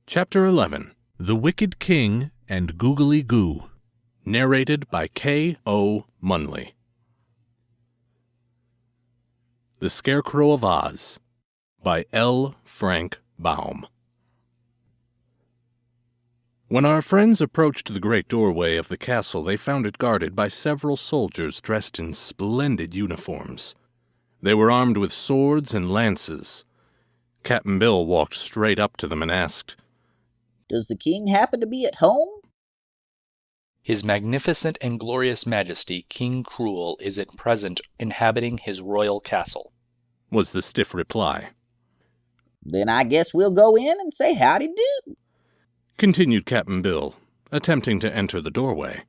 Chapter 11. The Wicked King and Googly Goo. Narrated by K.O. Munley. The Scarecrow of Oz by L. Frank Baum. When our friends approached the great doorway of the castle, they found it guarded by several soldiers dressed in splendid uniforms. They were armed with swords and lances. Cap'n Bill walked straight up to them and asked, "Does the king happen to be at home?" His magnificent and glorious majesty, King Krewl, is at present inhabiting his royal castle, was the stiff reply. "Then I guess we'll go in and say howdy do," continued Cap'n Bill, attempting to enter the doorway.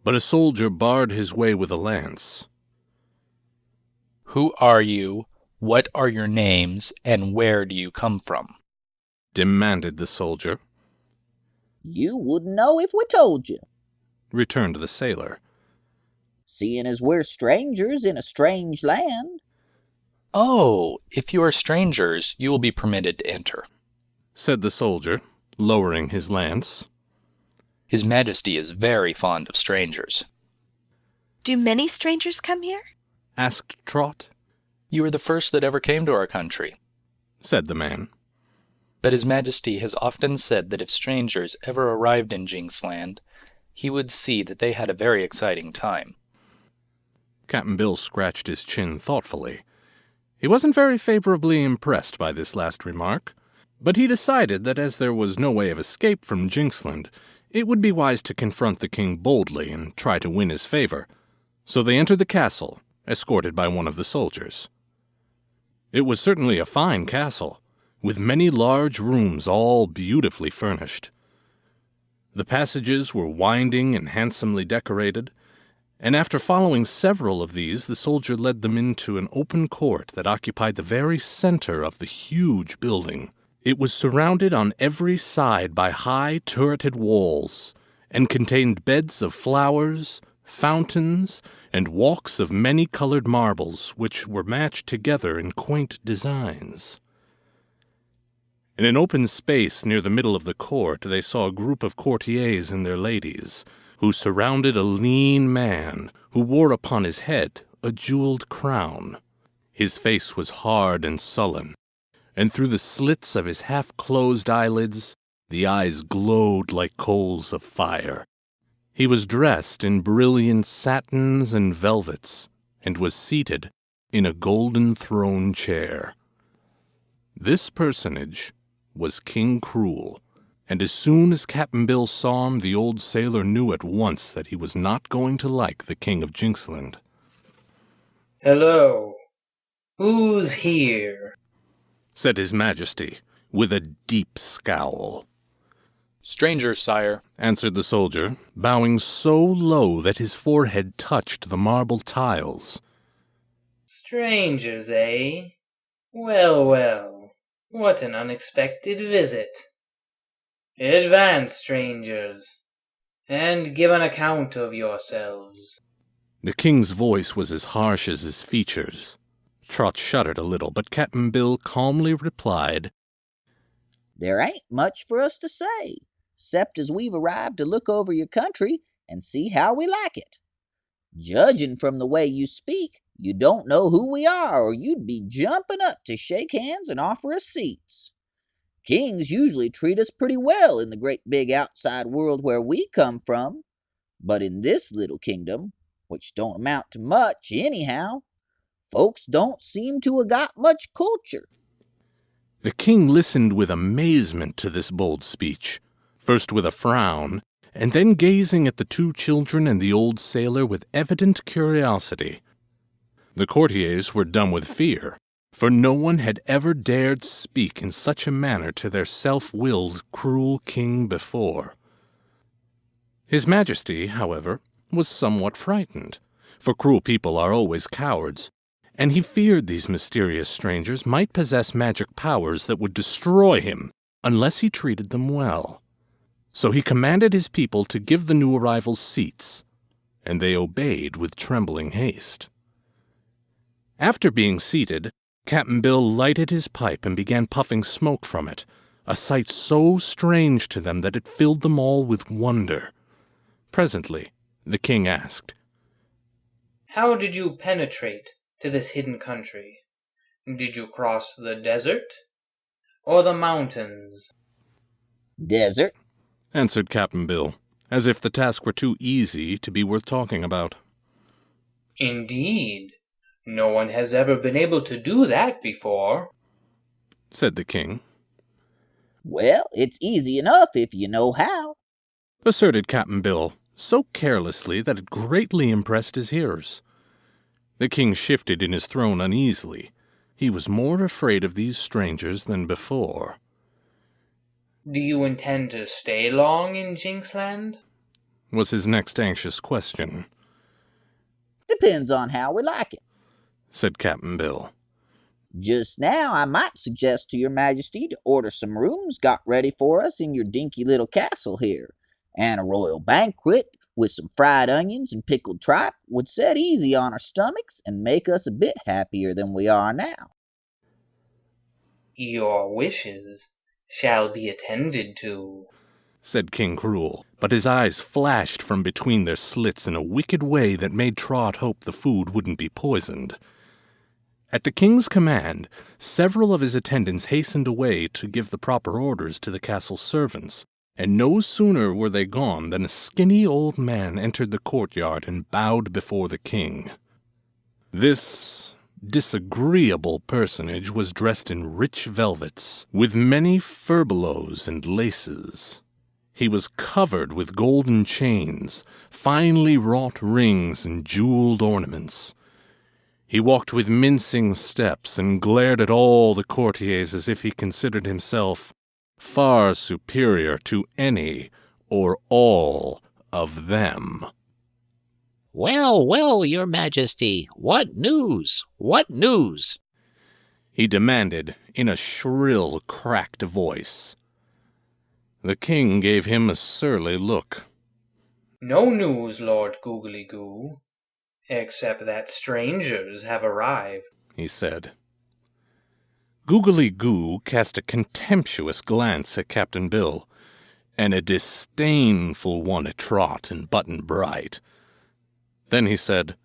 But a soldier barred his way with a lance. "Who are you, what are your names, and where do you come from?" demanded the soldier. "You wouldn't know if we told you," returned the sailor. "seeing as we're strangers in a strange land." "Oh, if you are strangers, you will be permitted to enter," said the soldier, lowering his lance. "His Majesty is very fond of strangers." "Do many strangers come here?" asked Trot. "You are the first that ever came to our country," said the man. "But His Majesty has often said that if strangers ever arrived in Jinxland, he would see that they had a very exciting time." Cap'n Bill scratched his chin thoughtfully. He wasn't very favorably impressed by this last remark, but he decided that as there was no way of escape from Jinxland, it would be wise to confront the king boldly and try to win his favor. So they entered the castle, escorted by one of the soldiers. It was certainly a fine castle, with many large rooms all beautifully furnished. The passages were winding and handsomely decorated, and after following several of these, the soldier led them into an open court that occupied the very center of the huge building. It was surrounded on every side by high turreted walls, and contained beds of flowers, fountains, and walks of many-colored marbles, which were matched together in quaint designs. In an open space near the middle of the court, they saw a group of courtiers and their ladies, who surrounded a lean man who wore upon his head a jeweled crown. His face was hard and sullen, and through the slits of his half-closed eyelids, the eyes glowed like coals of fire. He was dressed in brilliant satins and velvets, and was seated in a golden throne chair. This personage was King Krewl, and as soon as Cap'n Bill saw him, the old sailor knew at once that he was not going to like the King of Jinxland. "Hello. Who's here?" said His Majesty, with a deep scowl. "Strangers, sire," answered the soldier, bowing so low that his forehead touched the marble tiles. "Strangers, eh? Well, well. What an unexpected visit. Advance, strangers, and give an account of yourselves." The king's voice was as harsh as his features. Trot shuddered a little, but Cap'n Bill calmly replied, "There ain't much for us to say, 'cept as we've arrived to look over your country and see how we like it. Judging from the way you speak, you don't know who we are, or you'd be jumping up to shake hands and offer us seats. Kings usually treat us pretty well in the great big outside world where we come from, but in this little kingdom, which don't amount to much anyhow, folks don't seem to have got much culture." The king listened with amazement to this bold speech, first with a frown, and then gazing at the two children and the old sailor with evident curiosity. The courtiers were dumb with fear, for no one had ever dared speak in such a manner to their self-willed, cruel king before. His Majesty, however, was somewhat frightened, for cruel people are always cowards, and he feared these mysterious strangers might possess magic powers that would destroy him unless he treated them well. So he commanded his people to give the new arrivals seats, and they obeyed with trembling haste. After being seated, Cap'n Bill lighted his pipe and began puffing smoke from it, a sight so strange to them that it filled them all with wonder. Presently, the king asked, How did you penetrate to this hidden country? Did you cross the desert or the mountains? Desert. answered Cap'n Bill, as if the task were too easy to be worth talking about. Indeed, no one has ever been able to do that before, said the king. Well, it's easy enough if you know how, asserted Cap'n Bill, so carelessly that it greatly impressed his hearers. The king shifted in his throne uneasily. He was more afraid of these strangers than before. Do you intend to stay long in Jinxland? Was his next anxious question. Depends on how we like it, said Cap'n Bill. Just now, I might suggest to your majesty to order some rooms got ready for us in your dinky little castle here, and a royal banquet with some fried onions and pickled tripe would set easy on our stomachs and make us a bit happier than we are now. Your wishes shall be attended to, said King Krewl, but his eyes flashed from between their slits in a wicked way that made Trot hope the food wouldn't be poisoned. At the king's command, several of his attendants hastened away to give the proper orders to the castle servants, and no sooner were they gone than a skinny old man entered the courtyard and bowed before the king. This disagreeable personage was dressed in rich velvets, with many furbelows and laces. He was covered with golden chains, finely wrought rings, and jeweled ornaments. He walked with mincing steps and glared at all the courtiers as if he considered himself far superior to any or all of them. Well, well, your majesty, what news? What news? He demanded in a shrill, cracked voice. The king gave him a surly look. No news, Lord Googly Goo, except that strangers have arrived, he said. Googly Goo cast a contemptuous glance at Cap'n Bill, and a disdainful one at Trot and Button Bright. Then he said,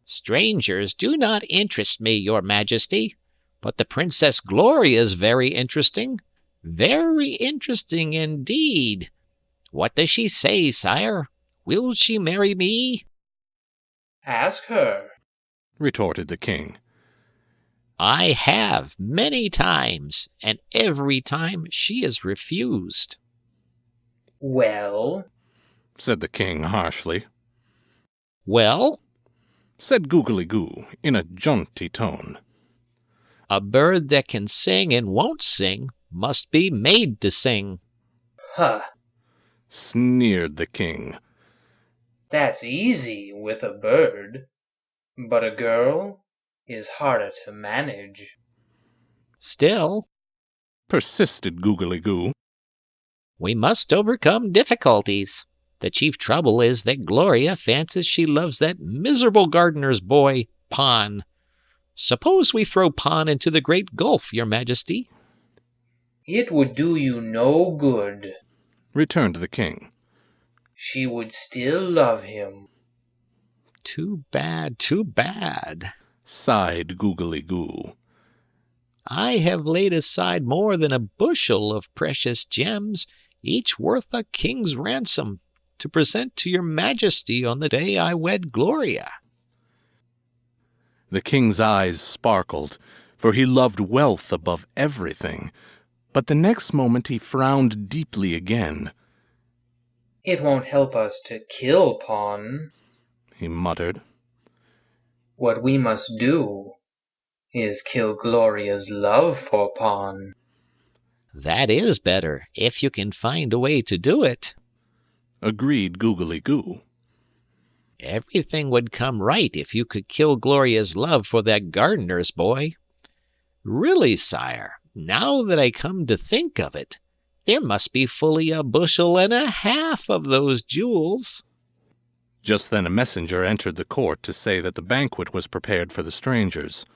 Strangers do not interest me, your majesty, but the Princess Gloria is very interesting. Very interesting indeed. What does she say, sire? Will she marry me? Ask her, retorted the king. I have many times, and every time she is refused. Well, said the king harshly. Well, said Googly Goo in a jaunty tone. A bird that can sing and won't sing must be made to sing. Huh, sneered the king. That's easy with a bird, but a girl is harder to manage. Still, persisted Googly Goo, we must overcome difficulties. The chief trouble is that Gloria fancies she loves that miserable gardener's boy, Pon. Suppose we throw Pon into the great gulf, your majesty? It would do you no good, returned the king. She would still love him. Too bad, too bad, sighed Googly Goo. I have laid aside more than a bushel of precious gems, each worth a king's ransom, to present to your majesty on the day I wed Gloria. The king's eyes sparkled, for he loved wealth above everything, but the next moment he frowned deeply again. It won't help us to kill Pon, he muttered. What we must do is kill Gloria's love for Pon. That is better, if you can find a way to do it, agreed Googly Goo. Everything would come right if you could kill Gloria's love for that gardener's boy. Really, sire, now that I come to think of it, there must be fully 1.5 bushels of those jewels. Just then a messenger entered the court to say that the banquet was prepared for the strangers.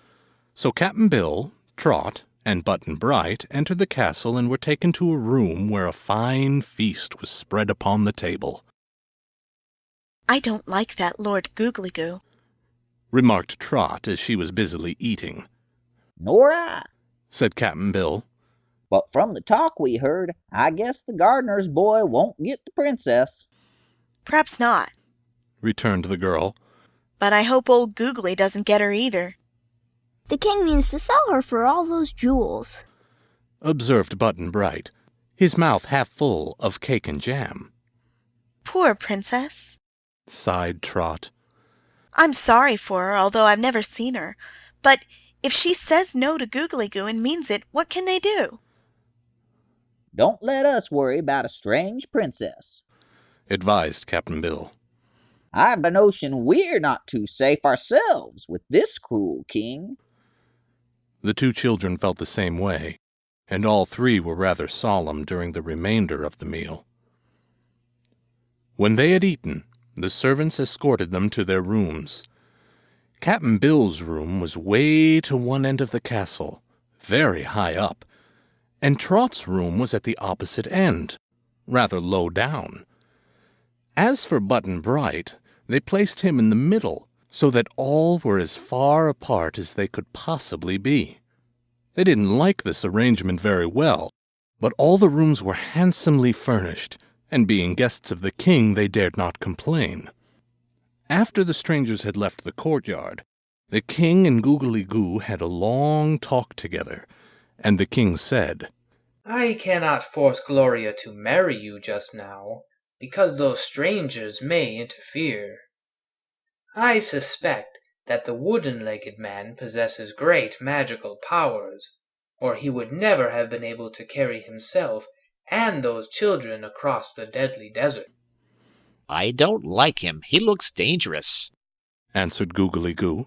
So Cap'n Bill, Trot, and Button-Bright entered the castle and were taken to a room where a fine feast was spread upon the table. I don't like that Lord Googly Goo, remarked Trot as she was busily eating. Nor I. Said Cap'n Bill. But from the talk we heard, I guess the gardener's boy won't get the princess. Perhaps not, returned the girl. But I hope old Googly doesn't get her either. The king means to sell her for all those jewels, observed Button-Bright, his mouth half full of cake and jam. Poor princess, sighed Trot. I'm sorry for her, although I've never seen her. But if she says no to Googly Goo and means it, what can they do? Don't let us worry about a strange princess, advised Cap'n Bill. I've a notion we're not too safe ourselves with this cruel king. The two children felt the same way, and all three were rather solemn during the remainder of the meal. When they had eaten, the servants escorted them to their rooms. Cap'n Bill's room was way to one end of the castle, very high up, and Trot's room was at the opposite end, rather low down. As for Button-Bright, they placed him in the middle, so that all were as far apart as they could possibly be. They didn't like this arrangement very well, but all the rooms were handsomely furnished, and being guests of the king, they dared not complain. After the strangers had left the courtyard, the king and Googly Goo had a long talk together, and the king said, I cannot force Gloria to marry you just now, because those strangers may interfere. I suspect that the wooden-legged man possesses great magical powers, or he would never have been able to carry himself and those children across the deadly desert. I don't like him. He looks dangerous, answered Googly Goo.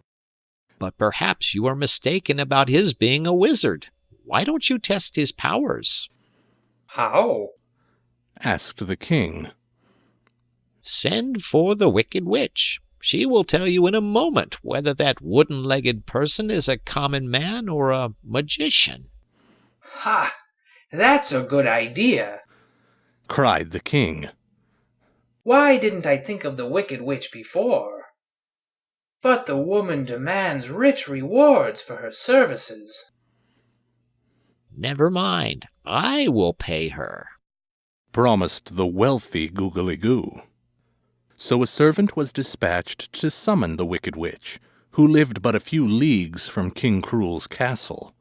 But perhaps you are mistaken about his being a wizard. Why don't you test his powers? How? asked the king. Send for the Wicked Witch. She will tell you in a moment whether that wooden-legged person is a common man or a magician. Ha! That's a good idea, cried the king. Why didn't I think of the Wicked Witch before? But the woman demands rich rewards for her services. Never mind. I will pay her, promised the wealthy Googly Goo. So a servant was dispatched to summon the Wicked Witch, who lived but a few leagues from King Krewe's castle.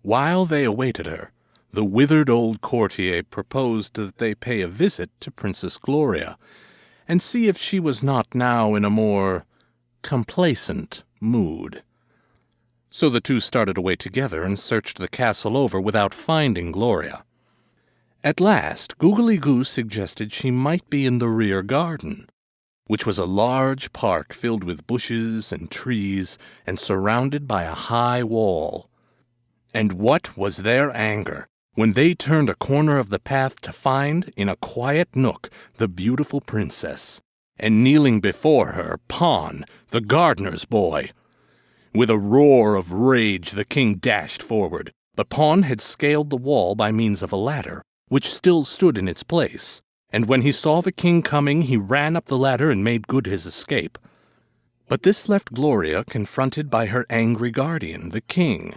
While they awaited her, the withered old courtier proposed that they pay a visit to Princess Gloria, and see if she was not now in a more complacent mood. So the two started away together and searched the castle over without finding Gloria. At last, Googly Goo suggested she might be in the rear garden, which was a large park filled with bushes and trees and surrounded by a high wall. And what was their anger when they turned a corner of the path to find, in a quiet nook, the beautiful princess, and kneeling before her, Pon, the gardener's boy. With a roar of rage the king dashed forward, but Pon had scaled the wall by means of a ladder, which still stood in its place, and when he saw the king coming, he ran up the ladder and made good his escape. But this left Gloria confronted by her angry guardian, the king,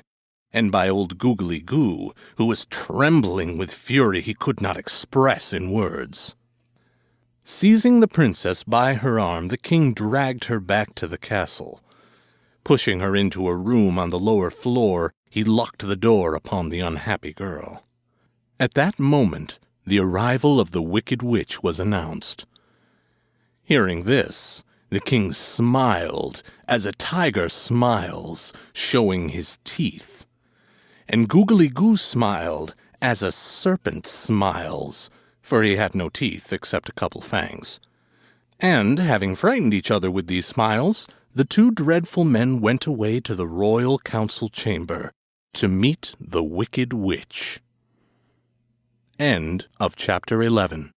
and by old Googly Goo, who was trembling with fury he could not express in words. Seizing the princess by her arm, the king dragged her back to the castle. Pushing her into a room on the lower floor, he locked the door upon the unhappy girl. At that moment, the arrival of the Wicked Witch was announced. Hearing this, the king smiled as a tiger smiles, showing his teeth. And Googly Goo smiled as a serpent smiles, for he had no teeth except a couple fangs. And, having frightened each other with these smiles, the two dreadful men went away to the royal council chamber to meet the Wicked Witch. End of chapter 11.